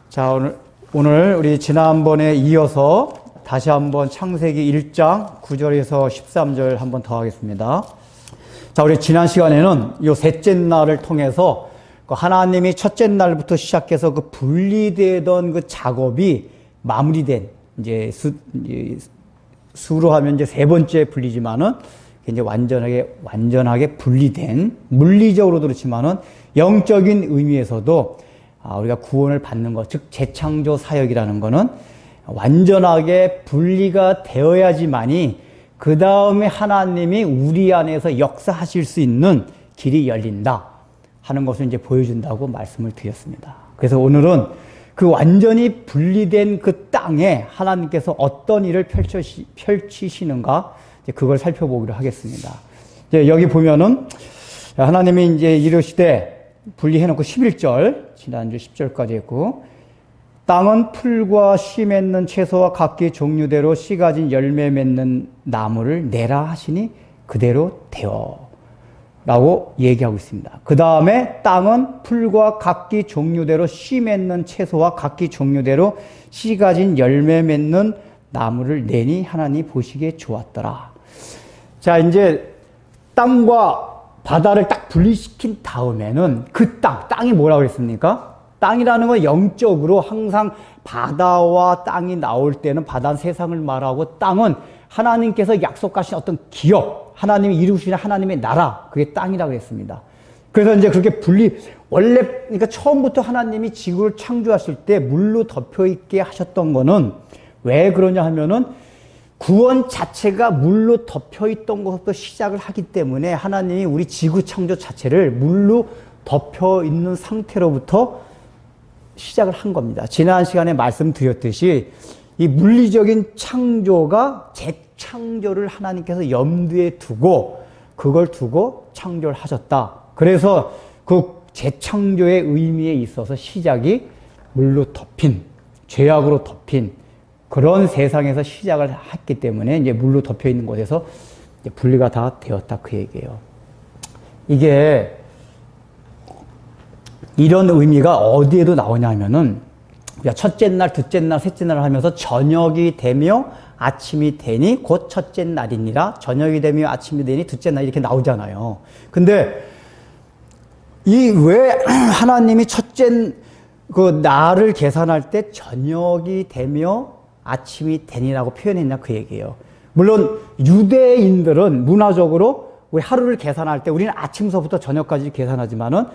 자, 오늘 우리 지난번에 이어서 다시 한번 창세기 1장 9절에서 13절 한번 더 하겠습니다. 자, 우리 지난 시간에는 이 셋째 날을 통해서 하나님이 첫째 날부터 시작해서 그 분리되던 그 작업이 마무리된, 이제 수로 하면 이제 세 번째 분리지만은 이제 완전하게 분리된, 물리적으로도 그렇지만은 영적인 의미에서도 우리가 구원을 받는 것, 즉 재창조 사역이라는 것은 완전하게 분리가 되어야지만이 그 다음에 하나님이 우리 안에서 역사하실 수 있는 길이 열린다 하는 것을 이제 보여준다고 말씀을 드렸습니다. 그래서 오늘은 그 완전히 분리된 그 땅에 하나님께서 어떤 일을 펼치시는가, 그걸 살펴보기로 하겠습니다. 이제 여기 보면은 하나님이 이제 이르시되, 분리해놓고 11절, 지난주 10절까지 했고, 땅은 풀과 씨 맺는 채소와 각기 종류대로 씨 가진 열매 맺는 나무를 내라 하시니 그대로 되어 라고 얘기하고 있습니다. 그 다음에 땅은 풀과 각기 종류대로 씨 맺는 채소와 각기 종류대로 씨 가진 열매 맺는 나무를 내니 하나님 보시기에 좋았더라. 자, 이제 땅과 바다를 딱 분리시킨 다음에는 그 땅이 뭐라고 그랬습니까? 땅이라는 건 영적으로 항상 바다와 땅이 나올 때는 바다는 세상을 말하고, 땅은 하나님께서 약속하신 어떤 기업, 하나님이 이루시는 하나님의 나라, 그게 땅이라고 했습니다. 그래서 이제 그렇게 원래, 그러니까 처음부터 하나님이 지구를 창조하실 때 물로 덮여 있게 하셨던 거는 왜 그러냐 하면은 구원 자체가 물로 덮여 있던 것부터 시작을 하기 때문에 하나님이 우리 지구 창조 자체를 물로 덮여 있는 상태로부터 시작을 한 겁니다. 지난 시간에 말씀드렸듯이 이 물리적인 창조가 재창조를 하나님께서 염두에 두고 그걸 두고 창조를 하셨다. 그래서 그 재창조의 의미에 있어서 시작이 물로 덮인, 죄악으로 덮인 그런 세상에서 시작을 했기 때문에 이제 물로 덮여 있는 곳에서 이제 분리가 다 되었다, 그 얘기예요. 이게 이런 의미가 어디에도 나오냐면은 첫째 날, 둘째 날, 셋째 날을 하면서 저녁이 되며 아침이 되니 곧 첫째 날이니라, 저녁이 되며 아침이 되니 둘째 날, 이렇게 나오잖아요. 근데 왜 하나님이 첫째 그 날을 계산할 때 저녁이 되며 아침이 되니라고 표현했냐, 그 얘기예요. 물론 유대인들은 문화적으로 우리 하루를 계산할 때 우리는 아침서부터 저녁까지 계산하지만은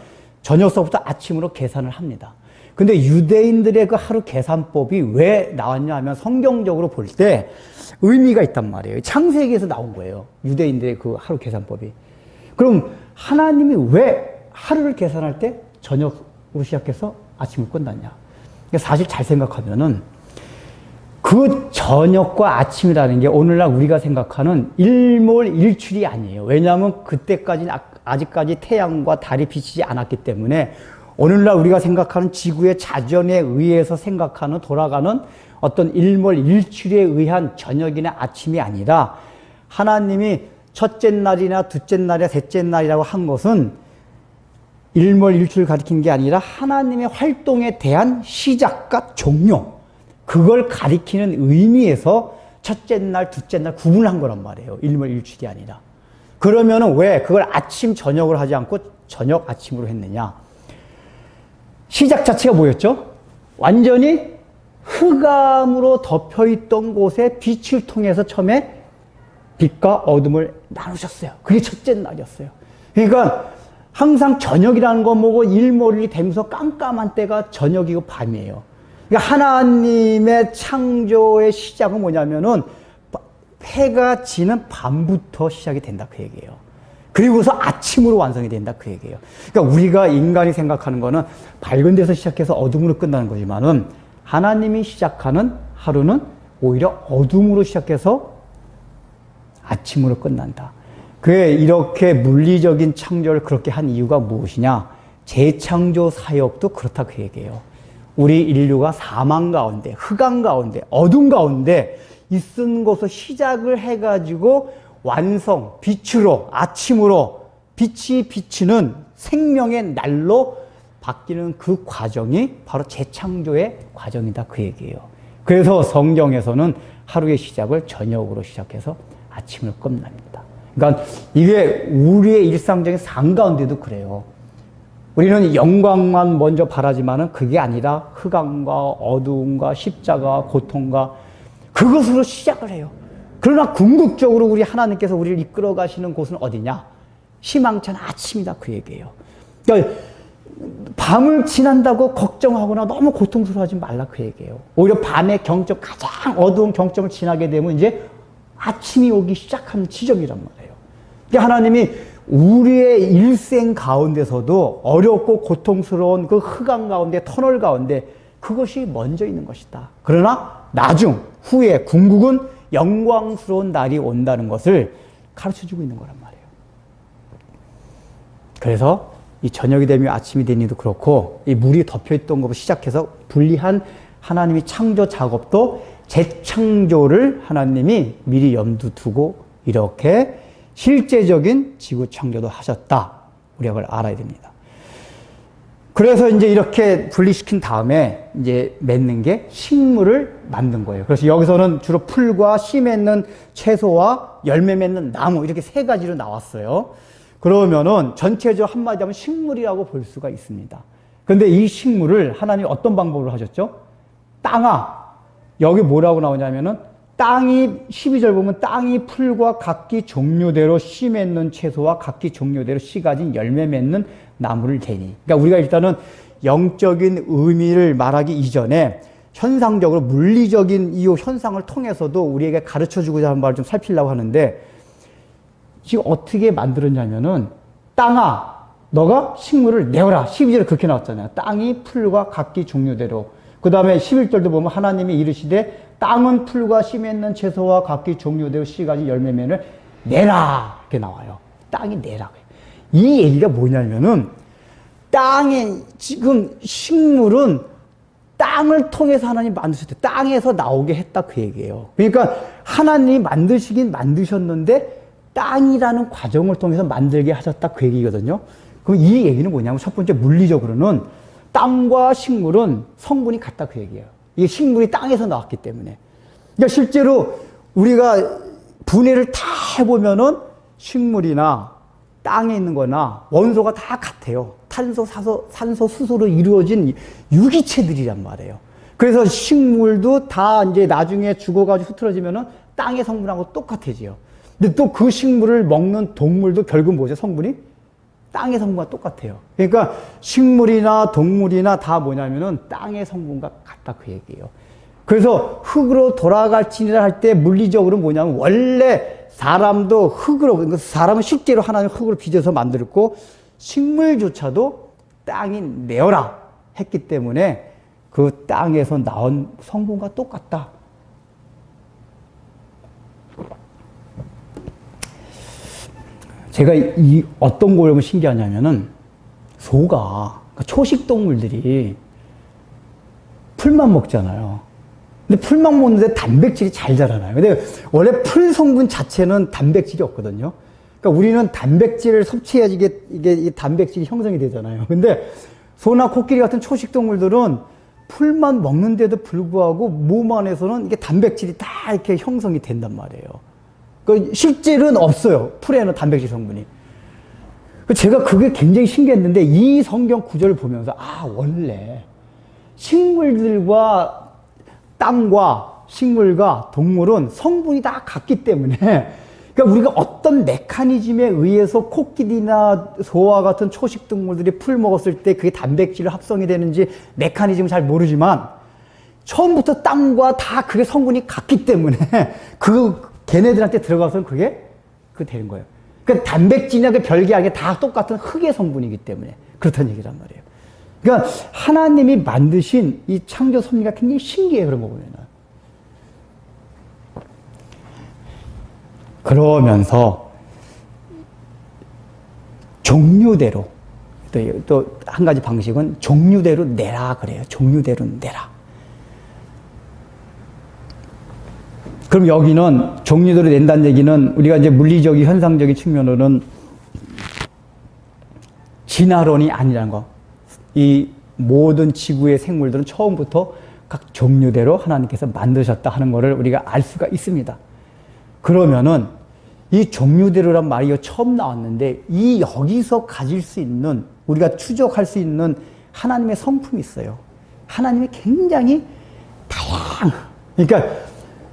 저녁서부터 아침으로 계산을 합니다. 근데 유대인들의 그 하루 계산법이 왜 나왔냐 하면 성경적으로 볼 때 의미가 있단 말이에요. 창세기에서 나온 거예요, 유대인들의 그 하루 계산법이. 그럼 하나님이 왜 하루를 계산할 때 저녁으로 시작해서 아침을 끝났냐? 사실 잘 생각하면은 그 저녁과 아침이라는 게 오늘날 우리가 생각하는 일몰일출이 아니에요. 왜냐하면 그때까지는 아직까지 태양과 달이 비치지 않았기 때문에 오늘날 우리가 생각하는 지구의 자전에 의해서 생각하는, 돌아가는 어떤 일몰일출에 의한 저녁이나 아침이 아니라, 하나님이 첫째 날이나 둘째 날이나 셋째 날이라고 한 것은 일몰일출을 가리킨 게 아니라 하나님의 활동에 대한 시작과 종료, 그걸 가리키는 의미에서 첫째 날, 둘째 날 구분을 한 거란 말이에요. 일몰일출이 아니라. 그러면은 왜 그걸 아침, 저녁을 하지 않고 저녁, 아침으로 했느냐? 시작 자체가 뭐였죠? 완전히 흑암으로 덮여있던 곳에 빛을 통해서 처음에 빛과 어둠을 나누셨어요. 그게 첫째 날이었어요. 그러니까 항상 저녁이라는 건 뭐고 일몰이 되면서 깜깜한 때가 저녁이고 밤이에요. 그러니까 하나님의 창조의 시작은 뭐냐면은 해가 지는 밤부터 시작이 된다, 그 얘기예요. 그리고서 아침으로 완성이 된다, 그 얘기예요. 그러니까 우리가 인간이 생각하는 거는 밝은 데서 시작해서 어둠으로 끝나는 거지만은 하나님이 시작하는 하루는 오히려 어둠으로 시작해서 아침으로 끝난다. 그게 이렇게 물리적인 창조를 그렇게 한 이유가 무엇이냐? 재창조 사역도 그렇다, 그 얘기예요. 우리 인류가 사망 가운데, 흑암 가운데, 어둠 가운데 있은 것을 시작을 해가지고 완성, 빛으로, 아침으로, 빛이 비치는 생명의 날로 바뀌는 그 과정이 바로 재창조의 과정이다 그 얘기예요. 그래서 성경에서는 하루의 시작을 저녁으로 시작해서 아침을 끝납니다. 그러니까 이게 우리의 일상적인 삶 가운데도 그래요. 우리는 영광만 먼저 바라지만은 그게 아니라 흑암과 어두움과 십자가, 고통과 그것으로 시작을 해요. 그러나 궁극적으로 우리 하나님께서 우리를 이끌어 가시는 곳은 어디냐? 희망찬 아침이다 그 얘기예요. 그러니까 밤을 지난다고 걱정하거나 너무 고통스러워하지 말라 그 얘기예요. 오히려 밤의 경점, 가장 어두운 경점을 지나게 되면 이제 아침이 오기 시작하는 지점이란 말이에요. 그러니까 하나님이 우리의 일생 가운데서도 어렵고 고통스러운 그 흑암 가운데, 터널 가운데 그것이 먼저 있는 것이다. 그러나 나중, 후에 궁극은 영광스러운 날이 온다는 것을 가르쳐주고 있는 거란 말이에요. 그래서 이 저녁이 되면 아침이 되니도 그렇고 이 물이 덮여있던 것부터 시작해서 분리한 하나님이 창조 작업도 재창조를 하나님이 미리 염두 두고 이렇게 실제적인 지구 창조도 하셨다. 우리가 그걸 알아야 됩니다. 그래서 이제 이렇게 분리시킨 다음에 이제 맺는 게 식물을 만든 거예요. 그래서 여기서는 주로 풀과 씨 맺는 채소와 열매 맺는 나무 이렇게 세 가지로 나왔어요. 그러면은 전체적으로 한마디 하면 식물이라고 볼 수가 있습니다. 그런데 이 식물을 하나님이 어떤 방법으로 하셨죠? 땅아. 여기 뭐라고 나오냐면은 땅이 12절 보면 땅이 풀과 각기 종류대로 씨 맺는 채소와 각기 종류대로 씨 가진 열매 맺는 나무를 대니. 그러니까 우리가 일단은 영적인 의미를 말하기 이전에 현상적으로 물리적인 이 현상을 통해서도 우리에게 가르쳐주고자 하는 말을 좀 살피려고 하는데 지금 어떻게 만들었냐면은 땅아 너가 식물을 내어라. 12절에 그렇게 나왔잖아요. 땅이 풀과 각기 종류대로. 그 다음에 11절도 보면 하나님이 이르시되 땅은 풀과 씨 맺는 채소와 각기 종류대로 씨 가진 열매면을 내라. 이렇게 나와요. 땅이 내라. 이 얘기가 뭐냐면은 땅에 지금 식물은 땅을 통해서 하나님 만드셨대. 땅에서 나오게 했다 그 얘기예요. 그러니까 하나님이 만드시긴 만드셨는데 땅이라는 과정을 통해서 만들게 하셨다 그 얘기거든요. 그럼 이 얘기는 뭐냐면 첫 번째 물리적으로는 땅과 식물은 성분이 같다 그 얘기예요. 이게 식물이 땅에서 나왔기 때문에. 그러니까 실제로 우리가 분해를 다 해보면은 식물이나 땅에 있는 거나 원소가 다 같아요. 탄소, 산소, 수소로 이루어진 유기체들이란 말이에요. 그래서 식물도 다 이제 나중에 죽어가지고 흐트러지면은 땅의 성분하고 똑같아져요. 근데 또 그 식물을 먹는 동물도 결국 뭐죠? 성분이? 땅의 성분과 똑같아요. 그러니까 식물이나 동물이나 다 뭐냐면은 땅의 성분과 같다 그 얘기예요. 그래서 흙으로 돌아갈지니라 할 때 물리적으로 뭐냐면 원래 사람도 흙으로, 그러니까 사람은 실제로 하나님 흙으로 빚어서 만들었고 식물조차도 땅이 내어라 했기 때문에 그 땅에서 나온 성분과 똑같다. 제가 이 어떤 걸 보면 신기하냐면은 소가, 그러니까 초식 동물들이 풀만 먹잖아요. 근데 풀만 먹는데 단백질이 잘 자라나요. 근데 원래 풀 성분 자체는 단백질이 없거든요. 그러니까 우리는 단백질을 섭취해야지 이게 단백질이 형성이 되잖아요. 근데 소나 코끼리 같은 초식 동물들은 풀만 먹는데도 불구하고 몸 안에서는 이게 단백질이 다 이렇게 형성이 된단 말이에요. 그 실제로는 없어요. 풀에는 단백질 성분이. 제가 그게 굉장히 신기했는데 이 성경 구절을 보면서 원래 식물들과 땅과 식물과 동물은 성분이 다 같기 때문에 그러니까 우리가 어떤 메커니즘에 의해서 코끼리나 소와 같은 초식 동물들이 풀 먹었을 때 그게 단백질 합성이 되는지 메커니즘은 잘 모르지만 처음부터 땅과 다 그게 성분이 같기 때문에 걔네들한테 들어가서는 그게 되는 거예요. 그러니까 단백질이나 그 별개 아니라 다 똑같은 흙의 성분이기 때문에 그렇다는 얘기란 말이에요. 그러니까 하나님이 만드신 이 창조 섭리가 굉장히 신기해요. 그런 거 보면은. 그러면서 종류대로 또 한 가지 방식은 종류대로 내라 그래요. 종류대로 내라. 그럼 여기는 종류대로 낸다는 얘기는 우리가 이제 물리적인 현상적인 측면으로는 진화론이 아니라는 거. 이 모든 지구의 생물들은 처음부터 각 종류대로 하나님께서 만드셨다 하는 것을 우리가 알 수가 있습니다. 그러면은 이 종류대로란 말이 처음 나왔는데 이 여기서 가질 수 있는 우리가 추적할 수 있는 하나님의 성품이 있어요. 하나님이 굉장히 그러니까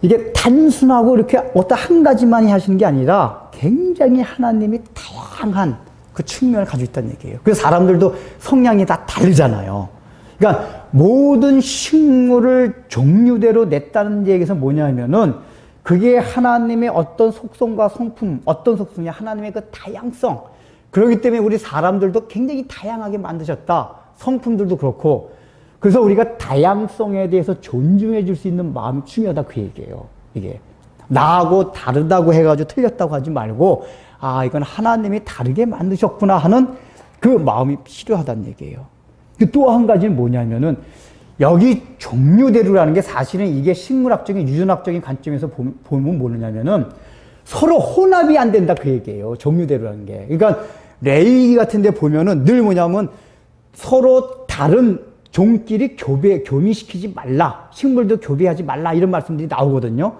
이게 단순하고 이렇게 어떤 한 가지만이 하시는 게 아니라 굉장히 하나님이 다양한 그 측면을 가지고 있다는 얘기예요. 그래서 사람들도 성향이 다 다르잖아요. 그러니까 모든 식물을 종류대로 냈다는 얘기에서 뭐냐면은 그게 하나님의 어떤 속성과 성품, 어떤 속성이 하나님의 그 다양성. 그렇기 때문에 우리 사람들도 굉장히 다양하게 만드셨다. 성품들도 그렇고. 그래서 우리가 다양성에 대해서 존중해 줄 수 있는 마음이 중요하다 그 얘기예요. 이게 나하고 다르다고 해가지고 틀렸다고 하지 말고 아 이건 하나님이 다르게 만드셨구나 하는 그 마음이 필요하다는 얘기예요. 또 한 가지는 뭐냐면은 여기 종류대로라는 게 사실은 이게 식물학적인 유전학적인 관점에서 보면 뭐냐면은 서로 혼합이 안 된다 그 얘기예요. 종류대로라는 게. 그러니까 레위기 같은 데 보면은 늘 뭐냐면 서로 다른 종끼리 교미시키지 말라. 식물도 교배하지 말라. 이런 말씀들이 나오거든요.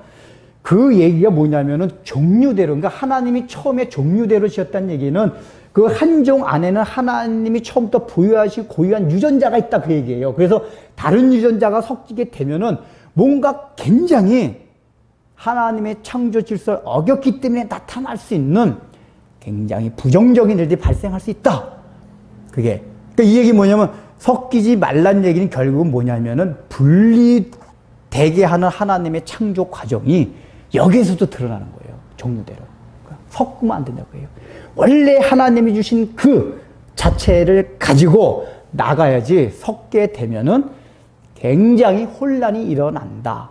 그 얘기가 뭐냐면은 종류대로, 그러니까 하나님이 처음에 종류대로 지었다는 얘기는 그 한 종 안에는 하나님이 처음부터 보유하신 고유한 유전자가 있다 그 얘기예요. 그래서 다른 유전자가 섞이게 되면은 뭔가 굉장히 하나님의 창조 질서를 어겼기 때문에 나타날 수 있는 굉장히 부정적인 일들이 발생할 수 있다. 그게. 그러니까 이 얘기 뭐냐면 섞이지 말란 얘기는 결국은 뭐냐면은 분리되게 하는 하나님의 창조 과정이 여기에서도 드러나는 거예요. 종류대로. 그러니까 섞으면 안 된다고 해요. 원래 하나님이 주신 그 자체를 가지고 나가야지 섞게 되면은 굉장히 혼란이 일어난다.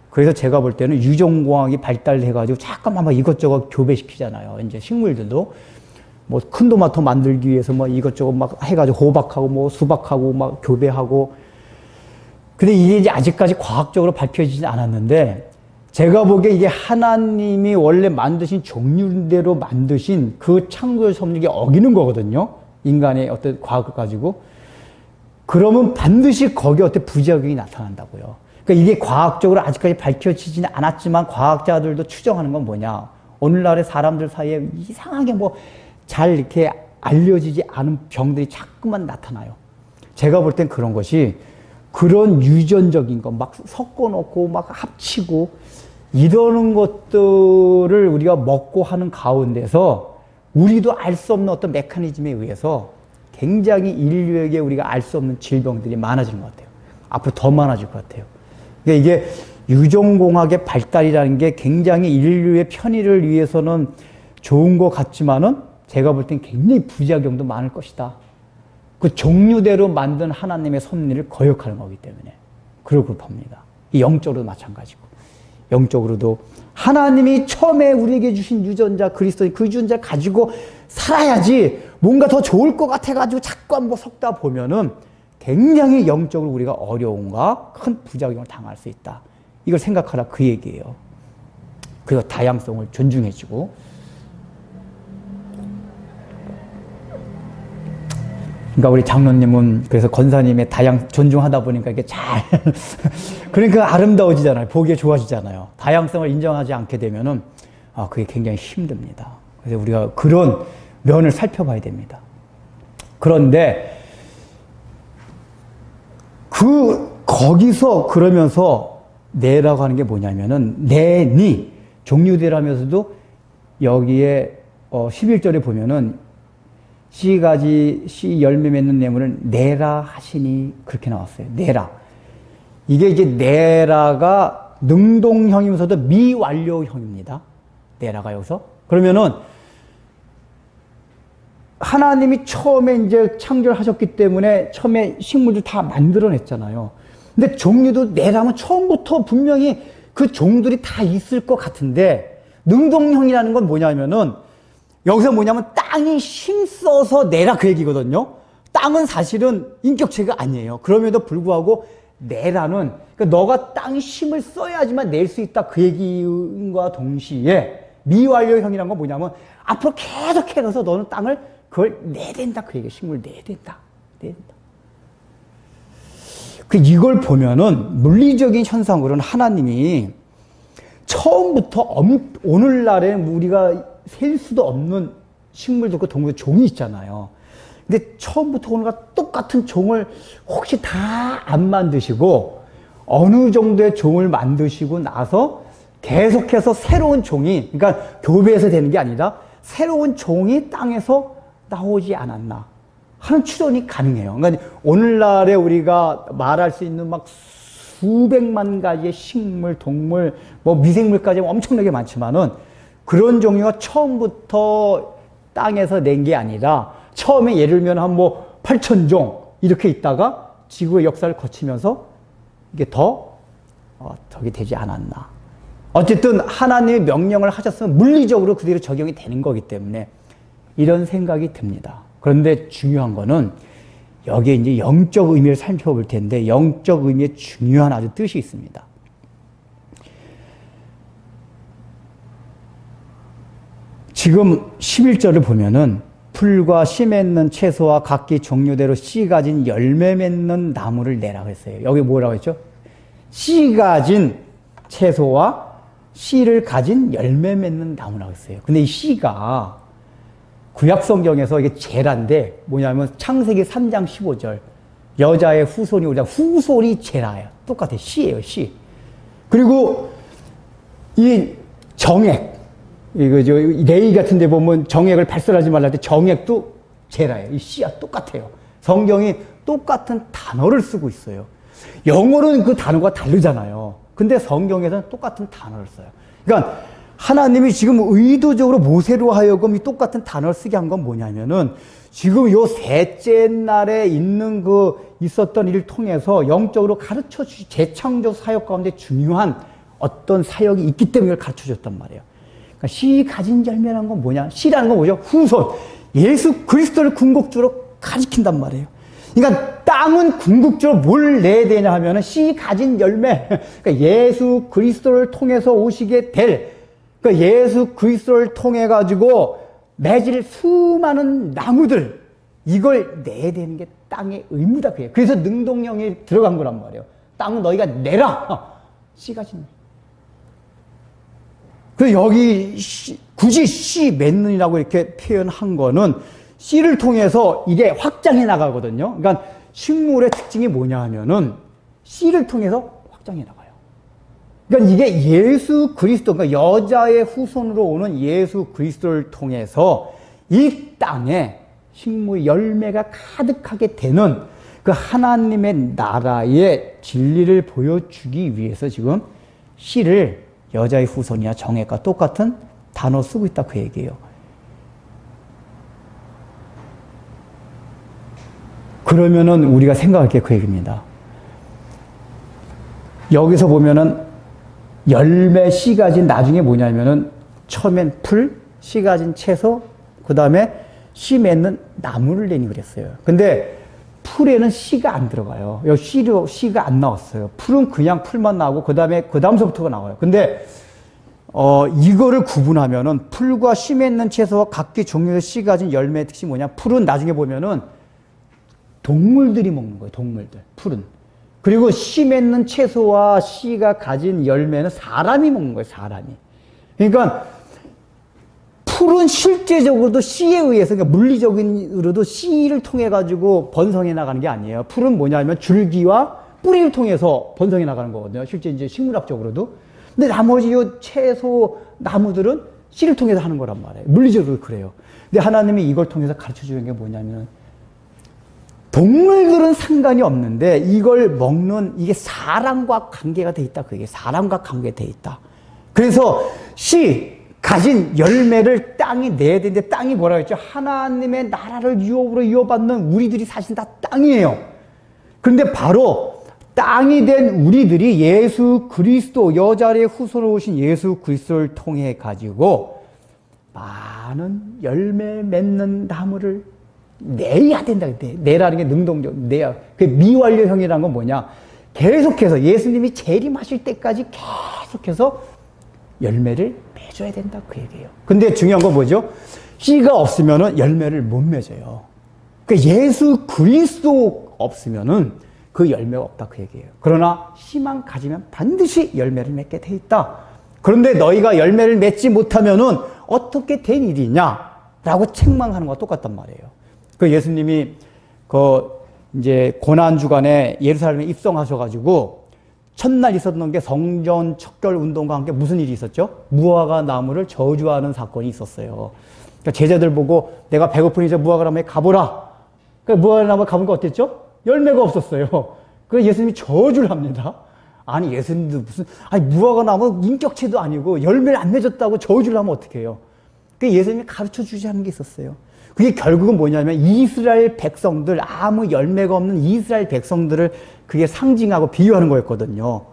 그래서 제가 볼 때는 유전공학이 발달해가지고 잠깐만 막 이것저것 교배시키잖아요. 이제 식물들도. 뭐 큰 토마토 만들기 위해서 뭐 이것저것 막 해가지고 호박하고 뭐 수박하고 막 교배하고. 근데 이게 이제 아직까지 과학적으로 밝혀지지 않았는데 제가 보기에 이게 하나님이 원래 만드신 종류대로 만드신 그 창조의 섭리에 어기는 거거든요. 인간의 어떤 과학을 가지고. 그러면 반드시 거기에 어떤 부작용이 나타난다고요. 그러니까 이게 과학적으로 아직까지 밝혀지지는 않았지만 과학자들도 추정하는 건 뭐냐. 오늘날의 사람들 사이에 이상하게 뭐 잘 이렇게 알려지지 않은 병들이 자꾸만 나타나요. 제가 볼 땐 그런 것이 그런 유전적인 거 막 섞어놓고 막 합치고 이러는 것들을 우리가 먹고 하는 가운데서 우리도 알 수 없는 어떤 메커니즘에 의해서 굉장히 인류에게 우리가 알 수 없는 질병들이 많아지는 것 같아요. 앞으로 더 많아질 것 같아요. 그러니까 이게 유전공학의 발달이라는 게 굉장히 인류의 편의를 위해서는 좋은 것 같지만은 제가 볼 땐 굉장히 부작용도 많을 것이다. 그 종류대로 만든 하나님의 섭리를 거역하는 거기 때문에 그러고 봅니다. 영적으로도 마찬가지고 영적으로도 하나님이 처음에 우리에게 주신 유전자 그리스도의 그 유전자 가지고 살아야지 뭔가 더 좋을 것 같아가지고 자꾸 한번 섞다 보면은 굉장히 영적으로 우리가 어려움과 큰 부작용을 당할 수 있다. 이걸 생각하라 그 얘기예요. 그리고 다양성을 존중해주고. 그러니까 우리 장로님은 그래서 권사님의 존중하다 보니까 이게 잘 그러니까 아름다워지잖아요. 보기에 좋아지잖아요. 다양성을 인정하지 않게 되면은 그게 굉장히 힘듭니다. 그래서 우리가 그런 면을 살펴봐야 됩니다. 그런데 거기서 그러면서 내라고 하는 게 뭐냐면은 내니 종류대라면서도 여기에 11절에 보면은 씨가지 씨 열매 맺는 뇌물을 내라 하시니 그렇게 나왔어요. 내라. 이게 이제 내라가 능동형이면서도 미완료형입니다. 내라가 여기서. 그러면은 하나님이 처음에 이제 창조를 하셨기 때문에 처음에 식물들 다 만들어냈잖아요. 근데 종류도 내라면 처음부터 분명히 그 종들이 다 있을 것 같은데 능동형이라는 건 뭐냐면은 여기서 뭐냐면 땅이 힘써서 내라 그 얘기거든요. 땅은 사실은 인격체가 아니에요. 그럼에도 불구하고 내라는 그러니까 너가 땅이 힘을 써야지만 낼 수 있다 그 얘기과 동시에 미완료형이라는 건 뭐냐면 앞으로 계속 해가서 너는 땅을 그걸 내댄다 그 얘기예요. 식물을 내댄다. 내댄다. 이걸 보면은 물리적인 현상으로는 하나님이 처음부터 오늘날에 우리가 셀 수도 없는 식물도 있고 동물도 종이 있잖아요. 근데 처음부터 오늘과 똑같은 종을 혹시 다 안 만드시고 어느 정도의 종을 만드시고 나서 계속해서 새로운 종이, 그러니까 교배에서 되는 게 아니라 새로운 종이 땅에서 나오지 않았나 하는 추론이 가능해요. 그러니까 오늘날에 우리가 말할 수 있는 막 수백만 가지의 식물, 동물, 뭐 미생물까지 엄청나게 많지만은 그런 종류가 처음부터 땅에서 낸 게 아니라 처음에 예를 들면 한 뭐 8,000종 이렇게 있다가 지구의 역사를 거치면서 이게 저기 되지 않았나. 어쨌든 하나님의 명령을 하셨으면 물리적으로 그대로 적용이 되는 거기 때문에 이런 생각이 듭니다. 그런데 중요한 거는 여기에 이제 영적 의미를 살펴볼 텐데 영적 의미에 중요한 아주 뜻이 있습니다. 지금 11절을 보면은 풀과 씨 맺는 채소와 각기 종류대로 씨 가진 열매 맺는 나무를 내라고 했어요. 여기 뭐라고 했죠? 씨 가진 채소와 씨를 가진 열매 맺는 나무라고 했어요. 근데 이 씨가 구약 성경에서 이게 제라인데 뭐냐면 창세기 3장 15절 여자의 후손이 오자 후손이 제라예요. 똑같아요. 씨예요, 씨. 그리고 이 정액, 이거 레위 같은 데 보면 정액을 발설하지 말라 할 때 정액도 제라예요. 이 씨야 똑같아요. 성경이 똑같은 단어를 쓰고 있어요. 영어로는 그 단어가 다르잖아요. 근데 성경에서는 똑같은 단어를 써요. 그러니까 하나님이 지금 의도적으로 모세로 하여금 이 똑같은 단어를 쓰게 한 건 뭐냐면은 지금 요 셋째 날에 있는 있었던 일을 통해서 영적으로 가르쳐 주시 재창조 사역 가운데 중요한 어떤 사역이 있기 때문에 이걸 가르쳐 줬단 말이에요. 그러니까 씨 가진 열매라는 건 뭐냐? 씨라는 건 뭐죠? 후손. 예수 그리스도를 궁극적으로 가리킨단 말이에요. 그러니까 땅은 궁극적으로 뭘 내야 되냐 하면은 씨 가진 열매. 그러니까 예수 그리스도를 통해서 오시게 될, 그러니까 예수 그리스도를 통해 가지고 맺을 수많은 나무들, 이걸 내야 되는 게 땅의 의무다 그래요. 그래서 능동령이 들어간 거란 말이에요. 땅은 너희가 내라. 씨 가진. 그래서 여기 굳이 씨 맺는이라고 이렇게 표현한 거는 씨를 통해서 이게 확장해 나가거든요. 그러니까 식물의 특징이 뭐냐 하면은 씨를 통해서 확장해 나가요. 그러니까 이게 예수 그리스도, 그러니까 여자의 후손으로 오는 예수 그리스도를 통해서 이 땅에 식물 열매가 가득하게 되는 그 하나님의 나라의 진리를 보여주기 위해서 지금 씨를 여자의 후손이야 정액과 똑같은 단어 쓰고 있다 그 얘기예요. 그러면은 우리가 생각할 게 그 얘기입니다. 여기서 보면은 열매 씨 가진 나중에 뭐냐면은 처음엔 풀, 씨 가진 채소, 그 다음에 씨 맺는 나무를 내니 그랬어요. 근데 풀에는 씨가 안 들어가요. 여기 씨가 안 나왔어요. 풀은 그냥 풀만 나오고 그 다음서부터가 나와요. 근데 이거를 구분하면은 풀과 씨 맺는 채소와 각기 종류의 씨 가진 열매의 특징이 뭐냐? 풀은 나중에 보면은 동물들이 먹는 거예요. 동물들. 풀은. 그리고 씨 맺는 채소와 씨가 가진 열매는 사람이 먹는 거예요. 사람이. 그러니까 풀은 실제적으로도 씨에 의해서, 그러니까 물리적으로도 씨를 통해 가지고 번성해 나가는 게 아니에요. 풀은 뭐냐면 줄기와 뿌리를 통해서 번성해 나가는 거거든요. 실제 이제 식물학적으로도. 근데 나머지 요 채소 나무들은 씨를 통해서 하는 거란 말이에요. 물리적으로 그래요. 근데 하나님이 이걸 통해서 가르쳐 주는 게 뭐냐면 동물들은 상관이 없는데 이걸 먹는 이게 사람과 관계가 돼 있다. 그게 사람과 관계돼 있다. 그래서 씨 가진 열매를 땅이 내야 되는데 땅이 뭐라고 했죠? 하나님의 나라를 유업으로 이어받는 우리들이 사실 다 땅이에요. 그런데 바로 땅이 된 우리들이 예수 그리스도, 여자의 후손으로 오신 예수 그리스도를 통해 가지고 많은 열매 맺는 나무를 내야 된다. 내라는 게 능동적, 내야. 그 미완료형이라는 건 뭐냐? 계속해서 예수님이 재림하실 때까지 계속해서 열매를 맺어야 된다. 그 얘기예요. 근데 중요한 건 뭐죠? 씨가 없으면은 열매를 못 맺어요. 그러니까 예수 그리스도 없으면은 그 열매가 없다 그 얘기예요. 그러나 씨만 가지면 반드시 열매를 맺게 돼 있다. 그런데 너희가 열매를 맺지 못하면은 어떻게 된 일이냐? 라고 책망하는 것과 똑같단 말이에요. 그 예수님이 이제 고난주간에 예루살렘에 입성하셔가지고 첫날 있었던 게 성전 척결 운동과 함께 무슨 일이 있었죠? 무화과 나무를 저주하는 사건이 있었어요. 그러니까 제자들 보고 내가 배고프니 이제 무화과 나무에 가보라. 그러니까 무화과 나무에 가보니까 어땠죠? 열매가 없었어요. 그래서 예수님이 저주를 합니다. 아니 예수님도 무화과 나무 인격체도 아니고 열매를 안 맺었다고 저주를 하면 어떻게 해요? 그 예수님이 가르쳐 주자는 게 있었어요. 그게 결국은 뭐냐면 이스라엘 백성들, 아무 열매가 없는 이스라엘 백성들을 그게 상징하고 비유하는 거였거든요.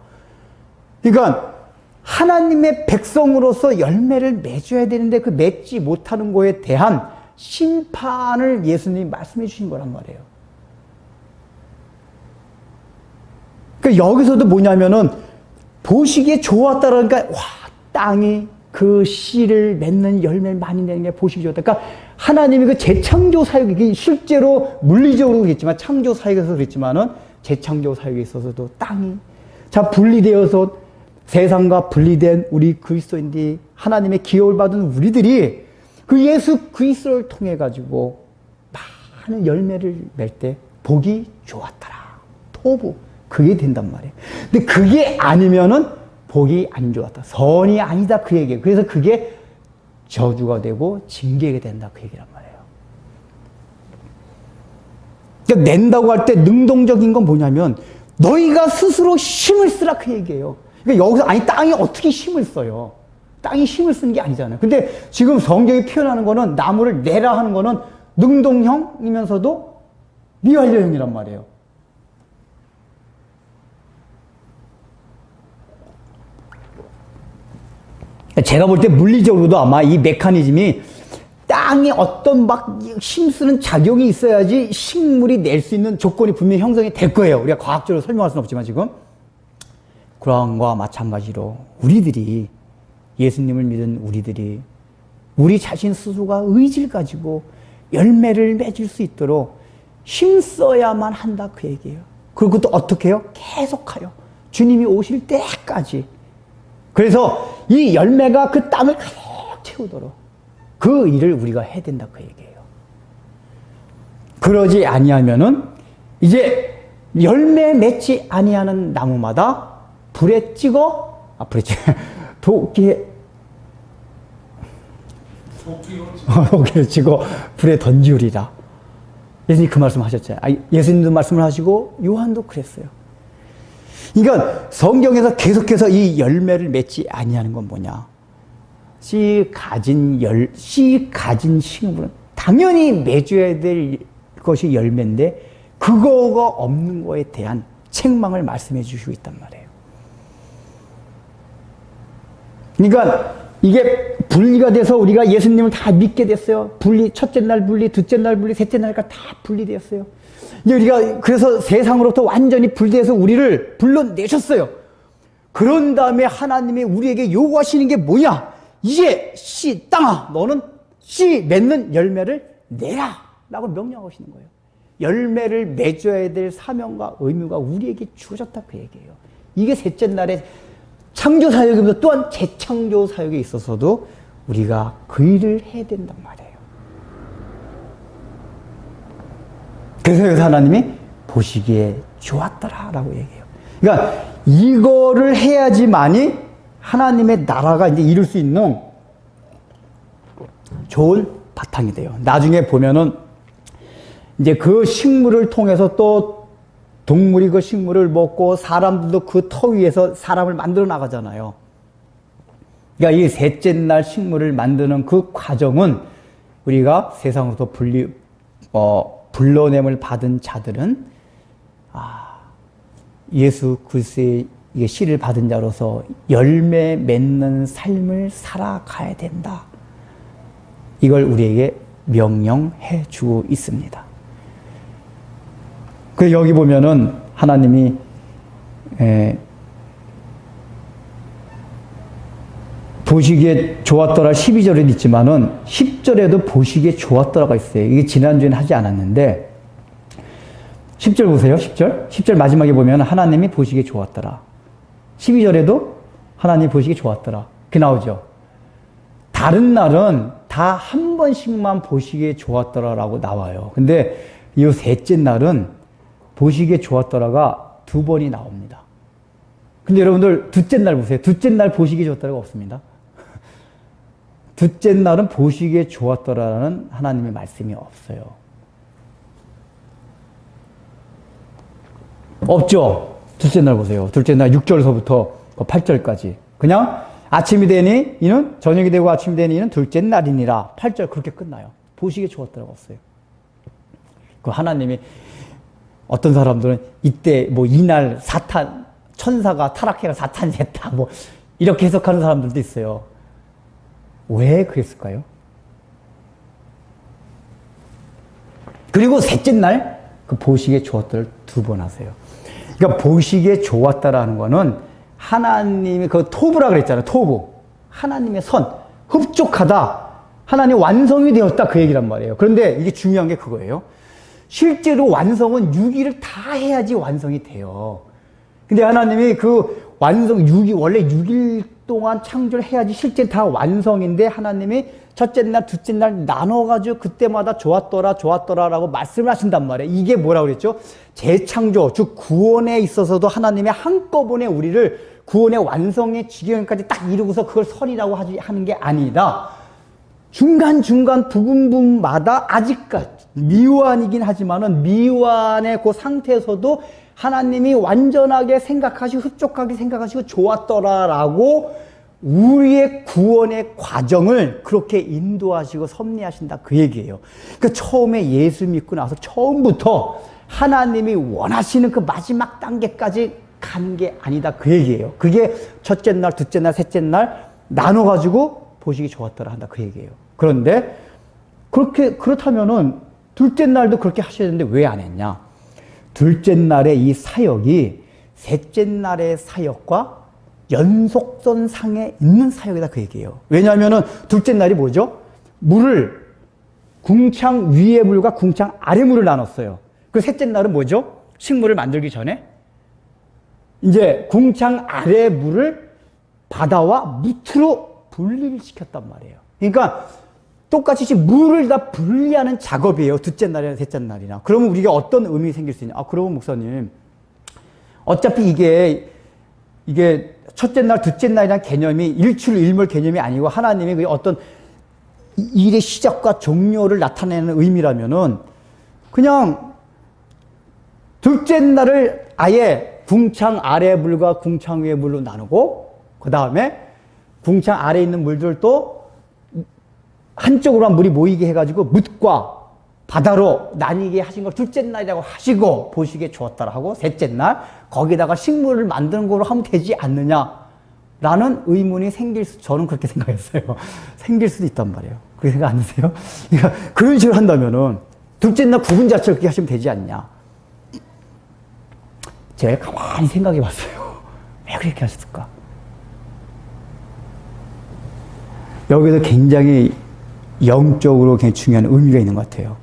그러니까 하나님의 백성으로서 열매를 맺어야 되는데 그 맺지 못하는 거에 대한 심판을 예수님이 말씀해 주신 거란 말이에요. 그러니까 여기서도 뭐냐면은 보시기에 좋았다라니까 와 땅이 그 씨를 맺는 열매를 많이 내는 게 보시기 좋다. 그러니까 하나님이 그 재창조 사역이 실제로 물리적으로 그랬지만 창조 사역에서 그랬지만은 재창조 사역에 있어서도 땅이 분리되어서 세상과 분리된 우리 그리스도인들이 하나님의 기업을 받은 우리들이 그 예수 그리스도를 통해 가지고 많은 열매를 맺을 때 복이 좋았더라. 토부 그게 된단 말이에요. 근데 그게 아니면은 복이 안 좋았다. 선이 아니다 그 얘기예요. 그래서 그게 저주가 되고 징계가 된다 그 얘기란 말이에요. 그러니까 낸다고 할 때 능동적인 건 뭐냐면 너희가 스스로 힘을 쓰라 그 얘기예요. 그러니까 여기서 땅이 어떻게 힘을 써요? 땅이 힘을 쓰는 게 아니잖아요. 근데 지금 성경이 표현하는 거는 나무를 내라 하는 거는 능동형이면서도 미완료형이란 말이에요. 제가 볼 때 물리적으로도 아마 이 메커니즘이 땅에 어떤 힘쓰는 작용이 있어야지 식물이 낼 수 있는 조건이 분명히 형성이 될 거예요. 우리가 과학적으로 설명할 수는 없지만 지금. 그런 거와 마찬가지로 우리들이 예수님을 믿은 우리들이 우리 자신 스스로가 의지를 가지고 열매를 맺을 수 있도록 힘써야만 한다 그 얘기예요. 그리고 또 어떻게 해요? 계속하여 주님이 오실 때까지. 그래서 이 열매가 그 땅을 가득 채우도록 그 일을 우리가 해야 된다 그 얘기예요. 그러지 아니하면은 이제 열매 맺지 아니하는 나무마다 불에 찍어 도끼로 찍어 불에 던지우리라. 예수님 그 말씀 하셨잖아요. 예수님도 말씀을 하시고 요한도 그랬어요. 그러니까 성경에서 계속해서 이 열매를 맺지 아니하는 건 뭐냐? 씨 가진 식물은 당연히 맺어야 될 것이 열매인데 그거가 없는 거에 대한 책망을 말씀해 주시고 있단 말이에요. 그러니까 이게 분리가 돼서 우리가 예수님을 다 믿게 됐어요. 첫째 날 분리, 둘째 날 분리, 셋째 날까지 다 분리되었어요. 우리가 그래서 세상으로부터 완전히 분리해서 우리를 불러내셨어요. 그런 다음에 하나님이 우리에게 요구하시는 게 뭐냐? 이제 땅아 너는 씨 맺는 열매를 내라 라고 명령하시는 거예요. 열매를 맺어야 될 사명과 의무가 우리에게 주어졌다 그 얘기예요. 이게 셋째 날에 창조 사역이면서 또한 재창조 사역에 있어서도 우리가 그 일을 해야 된단 말이에요. 그래서 하나님이 보시기에 좋았더라 라고 얘기해요. 그러니까 이거를 해야지만이 하나님의 나라가 이제 이룰 수 있는 좋은 바탕이 돼요. 나중에 보면은 이제 그 식물을 통해서 또 동물이 그 식물을 먹고 사람들도 그 터 위에서 사람을 만들어 나가잖아요. 그러니까 이 셋째 날 식물을 만드는 그 과정은 우리가 세상으로부터 불러냄을 받은 자들은 예수 그리스도의 씨를 받은 자로서 열매 맺는 삶을 살아가야 된다. 이걸 우리에게 명령해 주고 있습니다. 그 여기 보면은 하나님이 보시기에 좋았더라 12절에도 있지만은 10절에도 보시기에 좋았더라가 있어요. 이게 지난주에는 하지 않았는데 10절 보세요. 10절. 10절 마지막에 보면 하나님이 보시기에 좋았더라. 12절에도 하나님이 보시기에 좋았더라. 그게 나오죠. 다른 날은 다 한 번씩만 보시기에 좋았더라라고 나와요. 근데 이 셋째 날은 보시기에 좋았더라가 2번이 나옵니다. 근데 여러분들 둘째 날 보세요. 둘째 날 보시기에 좋았더라가 없습니다. 둘째 날은 보시기에 좋았더라라는 하나님의 말씀이 없어요. 없죠? 둘째 날 보세요. 둘째 날 6절서부터 8절까지. 그냥 아침이 되니 이는 저녁이 되고 아침이 되니 이는 둘째 날이니라. 8절 그렇게 끝나요. 보시기에 좋았더라고 없어요. 그 하나님이 어떤 사람들은 이때 뭐 이날 사탄 천사가 타락해가 사탄 됐다 뭐 이렇게 해석하는 사람들도 있어요. 왜 그랬을까요? 그리고 셋째 날 그 보시기에 좋았다를 2번 하세요. 그러니까 보시기에 좋았다라는 거는 하나님이 그 토부라 그랬잖아요. 토부. 하나님의 선. 흡족하다. 하나님 완성이 되었다. 그 얘기란 말이에요. 그런데 이게 중요한 게 그거예요. 실제로 완성은 6일을 다 해야지 완성이 돼요. 근데 하나님이 그 완성 6일, 원래 6일 동안 창조를 해야지 실제 다 완성인데 하나님이 첫째 날, 둘째 날 나눠가지고 그때마다 좋았더라라고 말씀을 하신단 말이에요. 이게 뭐라고 그랬죠? 재창조, 즉 구원에 있어서도 하나님이 한꺼번에 우리를 구원의 완성의 지경까지 딱 이루고서 그걸 선이라고 하는 게 아니다. 중간중간 부분마다 아직까지 미완이긴 하지만은 미완의 그 상태에서도 하나님이 완전하게 생각하시고 흡족하게 생각하시고 좋았더라라고 우리의 구원의 과정을 그렇게 인도하시고 섭리하신다 그 얘기예요. 그러니까 처음에 예수 믿고 나서 처음부터 하나님이 원하시는 그 마지막 단계까지 간 게 아니다 그 얘기예요. 그게 첫째 날, 둘째 날, 셋째 날 나눠가지고 보시기 좋았더라 한다 그 얘기예요. 그런데 그렇다면은 둘째 날도 그렇게 하셔야 되는데 왜 안 했냐? 둘째 날의 이 사역이 셋째 날의 사역과 연속선상에 있는 사역이다 그 얘기예요. 왜냐하면은 둘째 날이 뭐죠? 물을 궁창 위의 물과 궁창 아래 물을 나눴어요. 그 셋째 날은 뭐죠? 식물을 만들기 전에 이제 궁창 아래 물을 바다와 밑으로 분리를 시켰단 말이에요. 그러니까 똑같이 물을 다 분리하는 작업이에요. 둘째 날이나 셋째 날이나. 그러면 우리가 어떤 의미 생길 수 있냐? 그러면 목사님, 어차피 이게 첫째 날, 둘째 날이라는 개념이 일출일몰 개념이 아니고 하나님이 어떤 일의 시작과 종료를 나타내는 의미라면은 그냥 둘째 날을 아예 궁창 아래 물과 궁창 위의 물로 나누고 그 다음에 궁창 아래에 있는 물들도 한쪽으로만 물이 모이게 해가지고 뭇과 바다로 나뉘게 하신 걸 둘째 날이라고 하시고 보시기에 좋았다라 하고 셋째 날 거기다가 식물을 만드는 걸로 하면 되지 않느냐라는 의문이 저는 그렇게 생각했어요. 생길 수도 있단 말이에요. 그렇게 생각 안 드세요? 그러니까 그런 식으로 한다면은 둘째 날 구분 자체를 그렇게 하시면 되지 않냐. 제가 가만히 생각해 봤어요. 왜 그렇게 하셨을까? 여기서 굉장히 영적으로 굉장히 중요한 의미가 있는 것 같아요.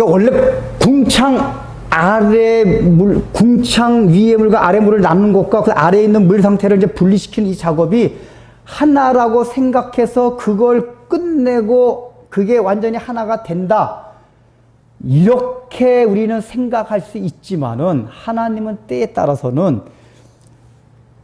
원래 궁창 위의 물과 아래 물을 나누는 것과 그 아래에 있는 물 상태를 이제 분리시키는 이 작업이 하나라고 생각해서 그걸 끝내고 그게 완전히 하나가 된다. 이렇게 우리는 생각할 수 있지만은 하나님은 때에 따라서는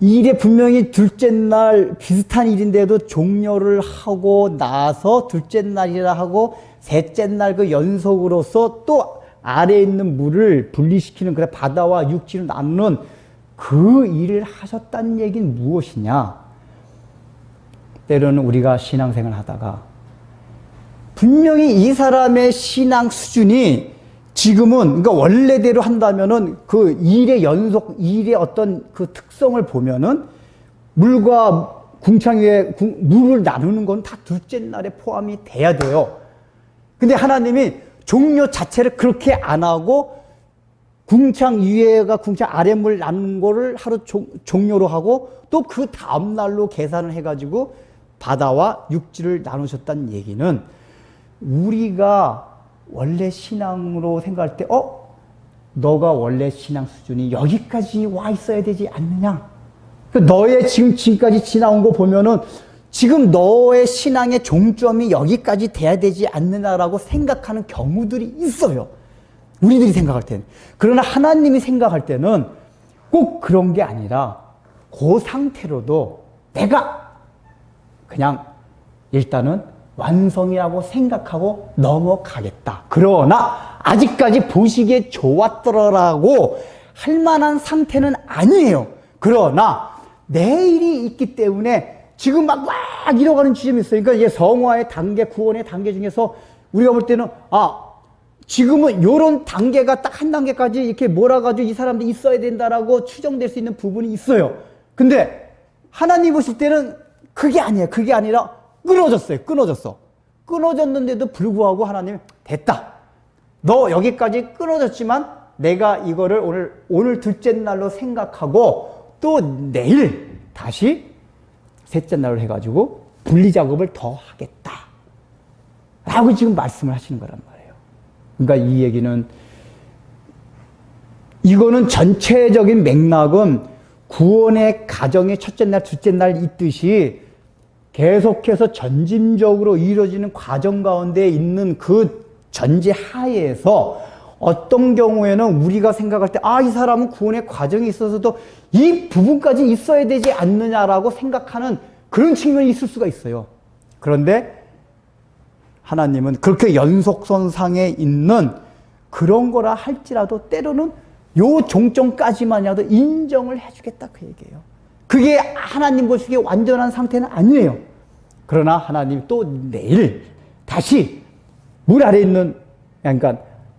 일에 분명히 둘째 날 비슷한 일인데도 종료를 하고 나서 둘째 날이라 하고 셋째 날 그 연속으로서 또 아래에 있는 물을 분리시키는 그래 바다와 육지를 나누는 그 일을 하셨다는 얘기는 무엇이냐? 때로는 우리가 신앙생활을 하다가 분명히 이 사람의 신앙 수준이 지금은 그러니까 원래대로 한다면은 그 일의 연속 일의 어떤 그 특성을 보면은 물과 궁창 위에 물을 나누는 건 다 둘째 날에 포함이 돼야 돼요. 근데 하나님이 종료 자체를 그렇게 안 하고 궁창 위에가 궁창 아래 물 나누는 거를 하루 종료로 하고 또 그 다음날로 계산을 해가지고 바다와 육지를 나누셨다는 얘기는 우리가 원래 신앙으로 생각할 때 너가 원래 신앙 수준이 여기까지 와 있어야 되지 않느냐. 너의 지금까지 지나온 거 보면은 지금 너의 신앙의 종점이 여기까지 돼야 되지 않느냐라고 생각하는 경우들이 있어요. 우리들이 생각할 때는. 그러나 하나님이 생각할 때는 꼭 그런 게 아니라 그 상태로도 내가 그냥 일단은 완성이라고 생각하고 넘어가겠다. 그러나 아직까지 보시기에 좋았더라라고 할 만한 상태는 아니에요. 그러나 내일이 있기 때문에 지금 막 이뤄가는 지점이 있어요. 그러니까 이제 성화의 단계, 구원의 단계 중에서 우리가 볼 때는 지금은 요런 단계가 딱 한 단계까지 이렇게 몰아가지고 이 사람들이 있어야 된다라고 추정될 수 있는 부분이 있어요. 근데 하나님 보실 때는 그게 아니에요. 그게 아니라 끊어졌어요. 끊어졌는데도 불구하고 하나님 됐다. 너 여기까지 끊어졌지만 내가 이거를 오늘 둘째 날로 생각하고 또 내일 다시 셋째 날로 해가지고 분리 작업을 더 하겠다. 라고 지금 말씀을 하시는 거란 말이에요. 그러니까 이 얘기는 이거는 전체적인 맥락은 구원의 가정의 첫째 날, 둘째 날 있듯이 계속해서 전진적으로 이루어지는 과정 가운데 있는 그 전제 하에서 어떤 경우에는 우리가 생각할 때 이 사람은 구원의 과정이 있어서도 이 부분까지 있어야 되지 않느냐라고 생각하는 그런 측면이 있을 수가 있어요. 그런데 하나님은 그렇게 연속선상에 있는 그런 거라 할지라도 때로는 요 종점까지만이라도 인정을 해주겠다 그 얘기예요. 그게 하나님 보시기에 완전한 상태는 아니에요. 그러나 하나님 또 내일 다시 물 아래에 있는, 그러니까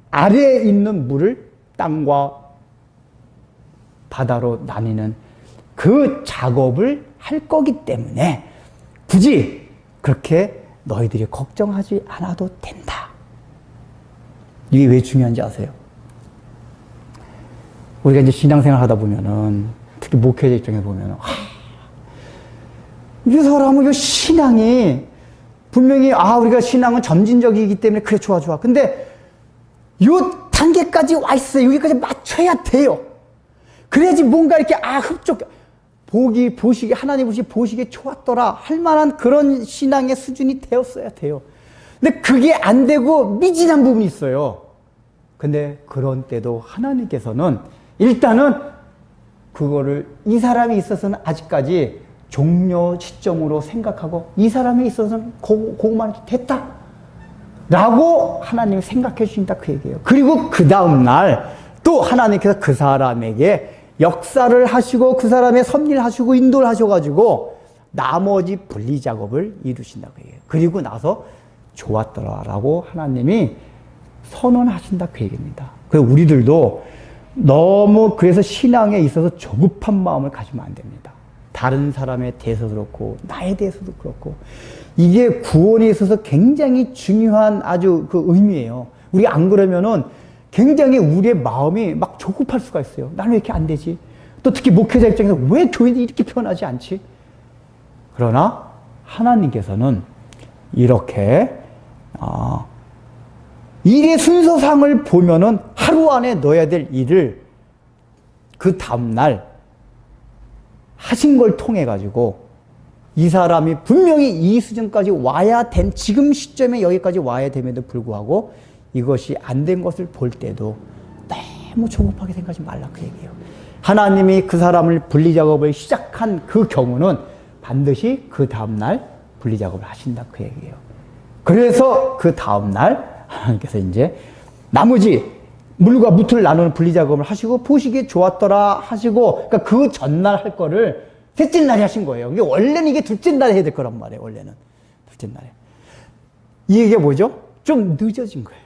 아래에 있는 물을 땅과 바다로 나뉘는 그 작업을 할 거기 때문에 굳이 그렇게 너희들이 걱정하지 않아도 된다. 이게 왜 중요한지 아세요? 우리가 이제 신앙생활 하다 보면은, 특히 목회자 입장에 보면은, 이 사람은 이 신앙이 분명히 우리가 신앙은 점진적이기 때문에 그래 좋아. 근데 요 단계까지 와 있어요. 여기까지 맞춰야 돼요. 그래야지 뭔가 이렇게 흡족 보시기 하나님 보시기에 좋았더라 할 만한 그런 신앙의 수준이 되었어야 돼요. 근데 그게 안 되고 미진한 부분이 있어요. 근데 그런 때도 하나님께서는 일단은 그거를 이 사람이 있어서는 아직까지 종료 시점으로 생각하고 이 사람이 있어서는 그거만 됐다 라고 하나님이 생각해 주신다 그 얘기예요. 그리고 그 다음날 또 하나님께서 그 사람에게 역사를 하시고 그 사람의 섭리를 하시고 인도를 하셔가지고 나머지 분리 작업을 이루신다 그 얘기예요. 그리고 나서 좋았더라 라고 하나님이 선언하신다 그 얘기입니다. 그래서 우리들도 너무 그래서 신앙에 있어서 조급한 마음을 가지면 안 됩니다. 다른 사람에 대해서도 그렇고 나에 대해서도 그렇고 이게 구원에 있어서 굉장히 중요한 아주 그 의미예요. 우리 안 그러면은 굉장히 우리의 마음이 막 조급할 수가 있어요. 나는 왜 이렇게 안 되지? 또 특히 목회자 입장에서 왜 교회는 이렇게 변하지 않지? 그러나 하나님께서는 이렇게 일의 순서상을 보면은 하루 안에 넣어야 될 일을 그 다음날 하신 걸 통해 가지고 이 사람이 분명히 이 수준까지 와야 된 지금 시점에 여기까지 와야 됨에도 불구하고 이것이 안 된 것을 볼 때도 너무 조급하게 생각하지 말라 그 얘기예요. 하나님이 그 사람을 분리작업을 시작한 그 경우는 반드시 그 다음날 분리작업을 하신다 그 얘기예요. 그래서 그 다음날 하나님께서 이제 나머지 물과 무틀을 나누는 분리작업을 하시고 보시기에 좋았더라 하시고, 그러니까 그 전날 할 거를 셋째 날에 하신 거예요. 이게 원래는 이게 둘째 날에 해야 될 거란 말이에요. 원래는 둘째 날에. 이게 뭐죠? 좀 늦어진 거예요.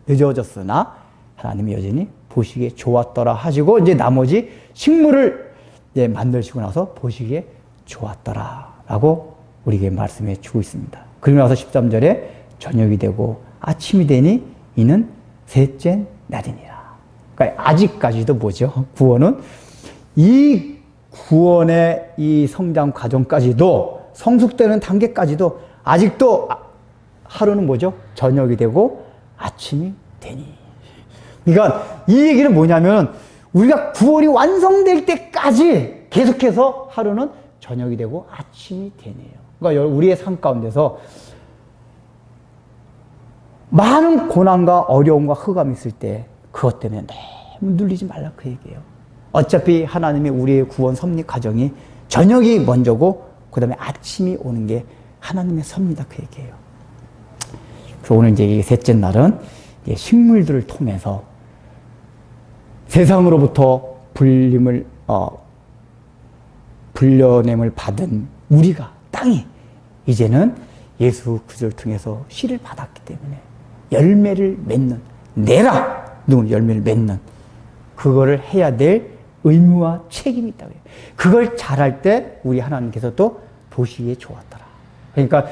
늦어졌으나 하나님이 여전히 보시기에 좋았더라 하시고 이제 나머지 식물을 이제 만드시고 나서 보시기에 좋았더라라고 우리에게 말씀해 주고 있습니다. 그리고 나서 13절에 저녁이 되고 아침이 되니 이는 셋째 날이니라. 그러니까 아직까지도 뭐죠? 구원은 이 구원의 이 성장 과정까지도, 성숙되는 단계까지도 아직도 하루는 뭐죠? 저녁이 되고 아침이 되니. 그러니까 이 얘기는 뭐냐면 우리가 구원이 완성될 때까지 계속해서 하루는 저녁이 되고 아침이 되네요. 그러니까 우리의 삶 가운데서 많은 고난과 어려움과 흑암이 있을 때 그것 때문에 너무 눌리지 말라 그 얘기예요. 어차피 하나님이 우리의 구원 섭리 과정이 저녁이 먼저고 그 다음에 아침이 오는 게 하나님의 섭리다 그 얘기예요. 그래서 오늘 이제 이 셋째 날은 식물들을 통해서 세상으로부터 불려냄을 받은 우리가, 땅이 이제는 예수 그리스도를 통해서 씨를 받았기 때문에 열매를 맺는, 내라 누군 열매를 맺는, 그거를 해야 될 의무와 책임이 있다고 해요. 그걸 잘할 때 우리 하나님께서 또 보시기에 좋았더라. 그러니까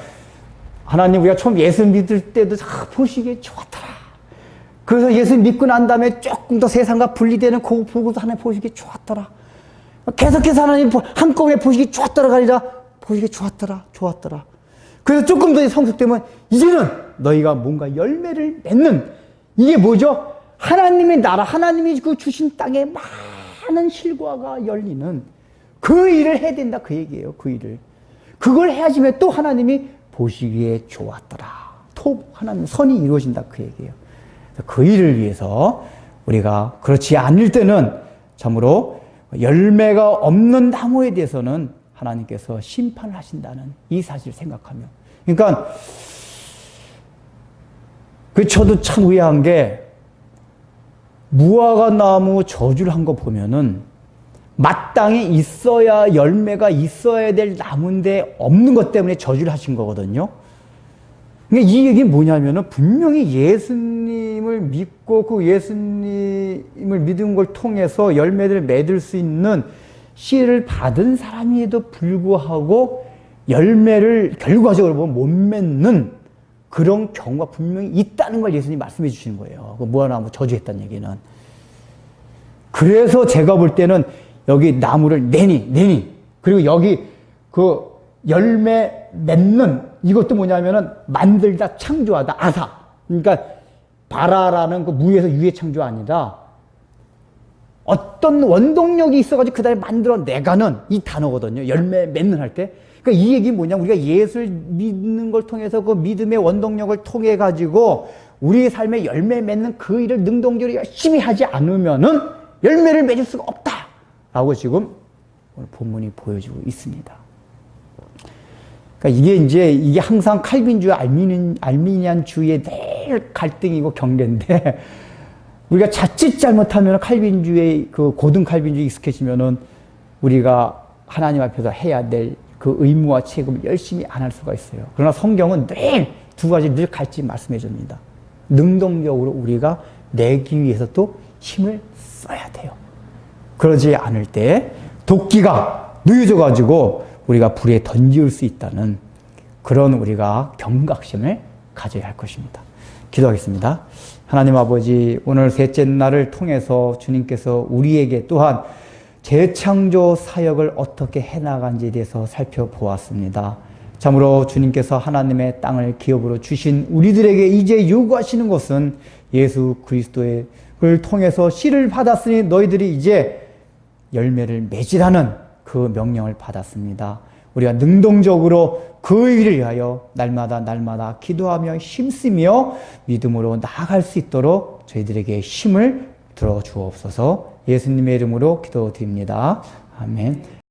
하나님, 우리가 처음 예수 믿을 때도 보시기에 좋았더라. 그래서 예수 믿고 난 다음에 조금 더 세상과 분리되는 그거 보고도 하나님 보시기에 좋았더라. 계속해서 하나님 한꺼번에 보시기 좋았더라가 아니라 보시기에 좋았더라, 좋았더라. 그래서 조금 더 성숙되면 이제는 너희가 뭔가 열매를 맺는, 이게 뭐죠? 하나님의 나라, 하나님이 그 주신 땅에 많은 실과가 열리는 그 일을 해야 된다 그 얘기예요. 그 일을. 그걸 해야지만 또 하나님이 보시기에 좋았더라. 또 하나님 선이 이루어진다 그 얘기예요. 그 일을 위해서 우리가 그렇지 않을 때는 참으로 열매가 없는 나무에 대해서는 하나님께서 심판을 하신다는 이 사실을 생각하며, 그러니까 저도 참 의아한 게, 무화과 나무 저주를 한 거 보면은 마땅히 있어야, 열매가 있어야 될 나무인데 없는 것 때문에 저주를 하신 거거든요. 그러니까 이 얘기는 뭐냐면은 분명히 예수님을 믿고 그 예수님을 믿은 걸 통해서 열매를 맺을 수 있는 씨를 받은 사람에도 불구하고 열매를 결과적으로 보면 못 맺는 그런 경우가 분명히 있다는 걸 예수님이 말씀해 주시는 거예요. 그 무화과나무 저주했다는 얘기는. 그래서 제가 볼 때는 여기 나무를 내니 그리고 여기 그 열매 맺는, 이것도 뭐냐면은 만들다, 창조하다, 아사. 그러니까 바라라는 그 무에서 유의 창조가 아니라 어떤 원동력이 있어가지고 그 다음에 만들어내가는 이 단어거든요. 열매 맺는 할 때. 그러니까 이 얘기 뭐냐, 우리가 예수를 믿는 걸 통해서 그 믿음의 원동력을 통해 가지고 우리의 삶에 열매 맺는 그 일을 능동적으로 열심히 하지 않으면은 열매를 맺을 수가 없다라고 지금 오늘 본문이 보여주고 있습니다. 그러니까 이게 항상 칼빈주의 알미니안주의의 늘 갈등이고 경계인데, 우리가 자칫 잘못하면 칼빈주의 그 고등 칼빈주의 익숙해지면은 우리가 하나님 앞에서 해야 될 그 의무와 책임을 열심히 안 할 수가 있어요. 그러나 성경은 늘 두 가지 늘 같이 말씀해 줍니다. 능동적으로 우리가 내기 위해서 또 힘을 써야 돼요. 그러지 않을 때 도끼가 누유져 가지고 우리가 불에 던질 수 있다는 그런 우리가 경각심을 가져야 할 것입니다. 기도하겠습니다. 하나님 아버지, 오늘 셋째 날을 통해서 주님께서 우리에게 또한 재창조 사역을 어떻게 해나간지에 대해서 살펴보았습니다. 참으로 주님께서 하나님의 땅을 기업으로 주신 우리들에게 이제 요구하시는 것은 예수 그리스도를 통해서 씨를 받았으니 너희들이 이제 열매를 맺으라는 그 명령을 받았습니다. 우리가 능동적으로 그 일을 위하여 날마다 기도하며 힘쓰며 믿음으로 나아갈 수 있도록 저희들에게 힘을 들어 주옵소서. 예수님의 이름으로 기도드립니다. 아멘.